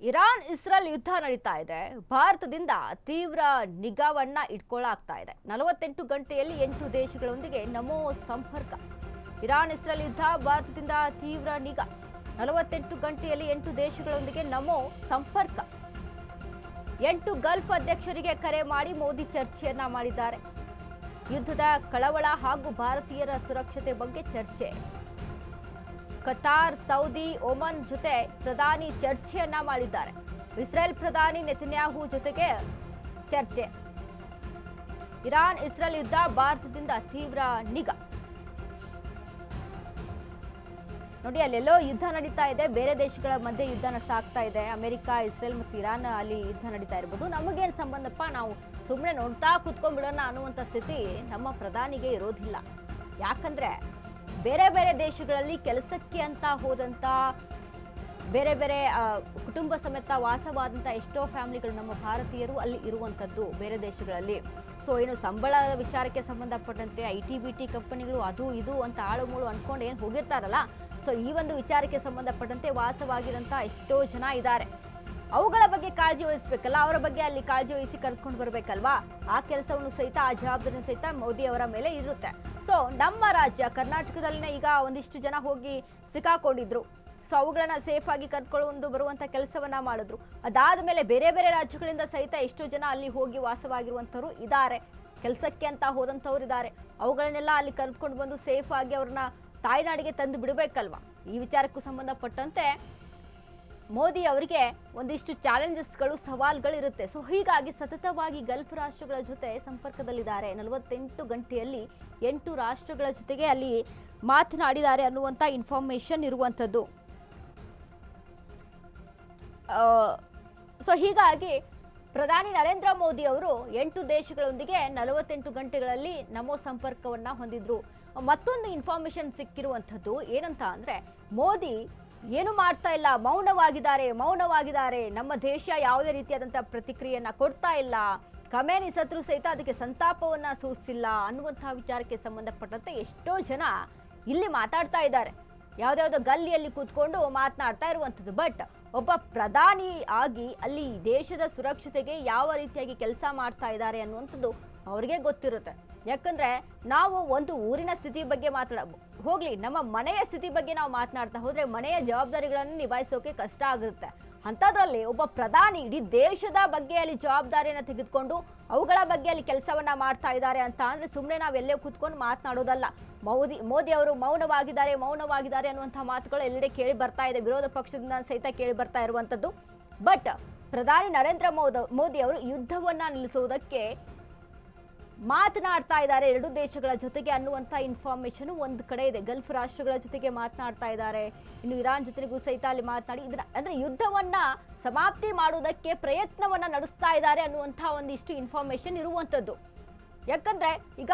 Iran Israel ಯುದ್ಧ ನಡೀತಾ ಇದೆ. ಭಾರತದಿಂದ ತೀವ್ರ ನಿಗಾವನ್ನ ಇಟ್ಕೊಳ್ಳಾಗ್ತಾ ಇದೆ. 48 ಗಂಟೆಯಲ್ಲಿ 8 ದೇಶಗಳೊಂದಿಗೆ ನಮೋ ಸಂಪರ್ಕ. ಇರಾನ್ ಇಸ್ರೇಲ್ ಯುದ್ಧ, ಭಾರತದಿಂದ ತೀವ್ರ ನಿಗಾ. 48 ಗಂಟೆಯಲ್ಲಿ 8 ದೇಶಗಳೊಂದಿಗೆ ನಮೋ ಸಂಪರ್ಕ. 8 ಗಲ್ಫ್ ಅಧ್ಯಕ್ಷರಿಗೆ ಕರೆ ಮಾಡಿ ಮೋದಿ ಚರ್ಚೆಯನ್ನ ಮಾಡಿದ್ದಾರೆ. ಯುದ್ಧದ ಕಳವಳ ಹಾಗೂ ಭಾರತೀಯರ ಸುರಕ್ಷತೆ ಬಗ್ಗೆ ಚರ್ಚೆ. ಕತಾರ್, ಸೌದಿ, ಒಮನ್ ಜೊತೆ ಪ್ರಧಾನಿ ಚರ್ಚೆಯನ್ನ ಮಾಡಿದ್ದಾರೆ. ಇಸ್ರೇಲ್ ಪ್ರಧಾನಿ ನೆತನ್ಯಾಹು ಜೊತೆಗೆ ಚರ್ಚೆ. ಇರಾನ್ ಇಸ್ರೇಲ್ ಯುದ್ಧ, ಭಾರತದಿಂದ ತೀವ್ರ ನಿಗಾ. ನೋಡಿ, ಅಲ್ಲೆಲ್ಲೋ ಯುದ್ಧ ನಡೀತಾ ಇದೆ, ಬೇರೆ ದೇಶಗಳ ಮಧ್ಯೆ ಯುದ್ಧ ಸಾಗ್ತಾ ಇದೆ. ಅಮೆರಿಕ, ಇಸ್ರೇಲ್ ಮತ್ತು ಇರಾನ್ ಅಲ್ಲಿ ಯುದ್ಧ ನಡೀತಾ ಇರಬಹುದು. ನಮಗೇನು ಸಂಬಂಧಪ್ಪ, ನಾವು ಸುಮ್ಮನೆ ನೋಡ್ತಾ ಕೂತ್ಕೊಂಡ್ಬಿಡೋಣ ಅನ್ನುವಂಥ ಸ್ಥಿತಿ ನಮ್ಮ ಪ್ರಧಾನಿಗೆ ಇರೋದಿಲ್ಲ. ಯಾಕಂದ್ರೆ ಬೇರೆ ಬೇರೆ ದೇಶಗಳಲ್ಲಿ ಕೆಲಸಕ್ಕೆ ಅಂತ ಹೋದಂಥ, ಬೇರೆ ಬೇರೆ ಕುಟುಂಬ ಸಮೇತ ವಾಸವಾದಂಥ ಎಷ್ಟೋ ಫ್ಯಾಮಿಲಿಗಳು ನಮ್ಮ ಭಾರತೀಯರು ಅಲ್ಲಿ ಇರುವಂಥದ್ದು ಬೇರೆ ದೇಶಗಳಲ್ಲಿ. ಸೊ ಏನು ಸಂಬಳದ ವಿಚಾರಕ್ಕೆ ಸಂಬಂಧಪಟ್ಟಂತೆ IT-BT ಕಂಪನಿಗಳು ಅದು ಇದು ಅಂತ ಆಳು ಮೂಳು ಅಂದ್ಕೊಂಡು ಏನು ಹೋಗಿರ್ತಾರಲ್ಲ, ಸೊ ಈ ಒಂದು ವಿಚಾರಕ್ಕೆ ಸಂಬಂಧಪಟ್ಟಂತೆ ವಾಸವಾಗಿರೋಂಥ ಎಷ್ಟೋ ಜನ ಇದ್ದಾರೆ. ಅವುಗಳ ಬಗ್ಗೆ ಕಾಳಜಿ ವಹಿಸಬೇಕಲ್ಲ, ಅವರ ಬಗ್ಗೆ ಅಲ್ಲಿ ಕಾಳಜಿ ವಹಿಸಿ ಕರ್ಕೊಂಡು ಬರಬೇಕಲ್ವಾ. ಆ ಕೆಲಸವನ್ನು ಸಹಿತ, ಆ ಜವಾಬ್ದಾರಿನ ಸಹಿತ ಮೋದಿ ಅವರ ಮೇಲೆ ಇರುತ್ತೆ. ಸೊ ನಮ್ಮ ರಾಜ್ಯ ಕರ್ನಾಟಕದಲ್ಲಿನ ಈಗ ಒಂದಿಷ್ಟು ಜನ ಹೋಗಿ ಸಿಕ್ಕಾಕೊಂಡಿದ್ರು. ಸೊ ಅವುಗಳನ್ನ ಸೇಫ್ ಆಗಿ ಕರ್ಕೊಂಡು ಬರುವಂಥ ಕೆಲಸವನ್ನ ಮಾಡಿದ್ರು. ಅದಾದ ಮೇಲೆ ಬೇರೆ ಬೇರೆ ರಾಜ್ಯಗಳಿಂದ ಸಹಿತ ಎಷ್ಟೋ ಜನ ಅಲ್ಲಿ ಹೋಗಿ ವಾಸವಾಗಿರುವಂಥವ್ರು ಇದ್ದಾರೆ. ಕೆಲಸಕ್ಕೆ ಅಂತ ಹೋದಂಥವ್ರು ಇದ್ದಾರೆ. ಅವುಗಳನ್ನೆಲ್ಲ ಅಲ್ಲಿ ಕರ್ಕೊಂಡು ಬಂದು ಸೇಫ್ ಆಗಿ ಅವ್ರನ್ನ ತಾಯ್ನಾಡಿಗೆ ತಂದು ಬಿಡಬೇಕಲ್ವಾ. ಈ ವಿಚಾರಕ್ಕೂ ಸಂಬಂಧಪಟ್ಟಂತೆ ಮೋದಿ ಅವರಿಗೆ ಒಂದಿಷ್ಟು ಚಾಲೆಂಜಸ್ಗಳು, ಸವಾಲ್ಗಳು ಇರುತ್ತೆ. ಸೊ ಹೀಗಾಗಿ ಸತತವಾಗಿ ಗಲ್ಫ್ ರಾಷ್ಟ್ರಗಳ ಜೊತೆ ಸಂಪರ್ಕದಲ್ಲಿದ್ದಾರೆ. 48 ಗಂಟೆಯಲ್ಲಿ 8 ರಾಷ್ಟ್ರಗಳ ಜೊತೆಗೆ ಅಲ್ಲಿ ಮಾತನಾಡಿದ್ದಾರೆ ಅನ್ನುವಂಥ ಇನ್ಫಾರ್ಮೇಶನ್ ಇರುವಂಥದ್ದು. ಸೊ ಹೀಗಾಗಿ ಪ್ರಧಾನಿ ನರೇಂದ್ರ ಮೋದಿ ಅವರು 8 ದೇಶಗಳೊಂದಿಗೆ 48 ಗಂಟೆಗಳಲ್ಲಿ ನಮೋ ಸಂಪರ್ಕವನ್ನ ಹೊಂದಿದ್ರು. ಮತ್ತೊಂದು ಇನ್ಫಾರ್ಮೇಶನ್ ಸಿಕ್ಕಿರುವಂಥದ್ದು ಏನಂತ ಅಂದ್ರೆ, ಮೋದಿ ಏನು ಮಾಡ್ತಾ ಇಲ್ಲ, ಮೌನವಾಗಿದ್ದಾರೆ. ನಮ್ಮ ದೇಶ ಯಾವುದೇ ರೀತಿಯಾದಂಥ ಪ್ರತಿಕ್ರಿಯೆಯನ್ನ ಕೊಡ್ತಾ ಇಲ್ಲ. ಖಮೇನಿ ಸತ್ರು ಸಹಿತ ಅದಕ್ಕೆ ಸಂತಾಪವನ್ನ ಸೂಚಿಸಿಲ್ಲ ಅನ್ನುವಂತಹ ವಿಚಾರಕ್ಕೆ ಸಂಬಂಧಪಟ್ಟಂತೆ ಎಷ್ಟೋ ಜನ ಇಲ್ಲಿ ಮಾತಾಡ್ತಾ ಇದ್ದಾರೆ. ಯಾವುದ್ಯಾವುದೋ ಗಲ್ಲಿಯಲ್ಲಿ ಕೂತ್ಕೊಂಡು ಮಾತನಾಡ್ತಾ ಇರುವಂಥದ್ದು. ಬಟ್ ಒಬ್ಬ ಪ್ರಧಾನಿ ಆಗಿ ಅಲ್ಲಿ ದೇಶದ ಸುರಕ್ಷತೆಗೆ ಯಾವ ರೀತಿಯಾಗಿ ಕೆಲಸ ಮಾಡ್ತಾ ಇದ್ದಾರೆ ಅನ್ನುವಂಥದ್ದು ಅವ್ರಿಗೆ ಗೊತ್ತಿರುತ್ತೆ. ಯಾಕಂದ್ರೆ ನಾವು ಒಂದು ಊರಿನ ಸ್ಥಿತಿ ಬಗ್ಗೆ ಹೋಗ್ಲಿ, ನಮ್ಮ ಮನೆಯ ಸ್ಥಿತಿ ಬಗ್ಗೆ ನಾವು ಮಾತನಾಡ್ತಾ ಹೋದ್ರೆ ಮನೆಯ ಜವಾಬ್ದಾರಿಗಳನ್ನು ನಿಭಾಯಿಸೋಕೆ ಕಷ್ಟ ಆಗುತ್ತೆ. ಅಂಥದ್ರಲ್ಲಿ ಒಬ್ಬ ಪ್ರಧಾನಿ ಇಡೀ ದೇಶದ ಬಗ್ಗೆ ಅಲ್ಲಿ ಜವಾಬ್ದಾರಿಯನ್ನು ತೆಗೆದುಕೊಂಡು ಅವುಗಳ ಬಗ್ಗೆ ಅಲ್ಲಿ ಕೆಲಸವನ್ನ ಮಾಡ್ತಾ ಇದ್ದಾರೆ ಅಂತ ಅಂದ್ರೆ ಸುಮ್ಮನೆ ನಾವೆಲ್ಲೇ ಕೂತ್ಕೊಂಡು ಮಾತನಾಡೋದಲ್ಲ. ಮೋದಿ ಅವರು ಮೌನವಾಗಿದ್ದಾರೆ ಅನ್ನುವಂಥ ಮಾತುಗಳು ಎಲ್ಲೆಡೆ ಕೇಳಿ ಬರ್ತಾ ಇದೆ. ವಿರೋಧ ಪಕ್ಷದಿಂದ ಸಹಿತ ಕೇಳಿ ಬರ್ತಾ ಇರುವಂಥದ್ದು. ಬಟ್ ಪ್ರಧಾನಿ ನರೇಂದ್ರ ಮೋದಿ ಅವರು ಯುದ್ಧವನ್ನ ನಿಲ್ಲಿಸುವುದಕ್ಕೆ ಮಾತನಾಡ್ತಾ ಇದ್ದಾರೆ 2 ದೇಶಗಳ ಜೊತೆಗೆ ಅನ್ನುವಂಥ ಇನ್ಫಾರ್ಮೇಶನ್ ಒಂದು ಕಡೆ ಇದೆ. ಗಲ್ಫ್ ರಾಷ್ಟ್ರಗಳ ಜೊತೆಗೆ ಮಾತನಾಡ್ತಾ ಇದ್ದಾರೆ. ಇನ್ನು ಇರಾನ್ ಜೊತೆಗೂ ಸಹಿತ ಅಲ್ಲಿ ಮಾತನಾಡಿ ಅಂದ್ರೆ ಯುದ್ಧವನ್ನ ಸಮಾಪ್ತಿ ಮಾಡುವುದಕ್ಕೆ ಪ್ರಯತ್ನವನ್ನ ನಡೆಸ್ತಾ ಇದ್ದಾರೆ ಅನ್ನುವಂಥ ಒಂದಿಷ್ಟು ಇನ್ಫಾರ್ಮೇಶನ್ ಇರುವಂಥದ್ದು. ಯಾಕಂದ್ರೆ ಈಗ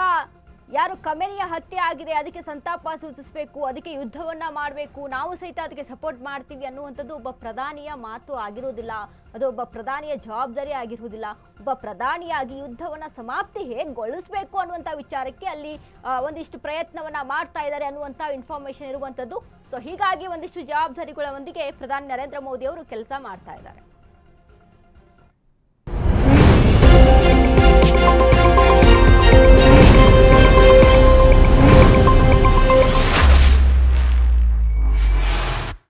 ಯಾರು ಖಮೇನಿಯ ಹತ್ಯೆ ಆಗಿದೆ, ಅದಕ್ಕೆ ಸಂತಾಪ ಸೂಚಿಸಬೇಕು, ಅದಕ್ಕೆ ಯುದ್ಧವನ್ನ ಮಾಡಬೇಕು, ನಾವು ಸಹಿತ ಅದಕ್ಕೆ ಸಪೋರ್ಟ್ ಮಾಡ್ತೀವಿ ಅನ್ನುವಂಥದ್ದು ಒಬ್ಬ ಪ್ರಧಾನಿಯ ಮಾತು ಆಗಿರುವುದಿಲ್ಲ. ಅದು ಒಬ್ಬ ಪ್ರಧಾನಿಯ ಜವಾಬ್ದಾರಿ ಆಗಿರುವುದಿಲ್ಲ. ಒಬ್ಬ ಪ್ರಧಾನಿಯಾಗಿ ಯುದ್ಧವನ್ನ ಸಮಾಪ್ತಿ ಹೇಗೊಳಿಸಬೇಕು ಅನ್ನುವಂಥ ವಿಚಾರಕ್ಕೆ ಅಲ್ಲಿ ಒಂದಿಷ್ಟು ಪ್ರಯತ್ನವನ್ನ ಮಾಡ್ತಾ ಇದ್ದಾರೆ ಅನ್ನುವಂಥ ಇನ್ಫಾರ್ಮೇಶನ್ ಇರುವಂಥದ್ದು. ಸೊ ಹೀಗಾಗಿ ಒಂದಿಷ್ಟು ಜವಾಬ್ದಾರಿಗಳ ಒಂದಿಗೆ ಪ್ರಧಾನಿ ನರೇಂದ್ರ ಮೋದಿ ಅವರು ಕೆಲಸ ಮಾಡ್ತಾ ಇದ್ದಾರೆ.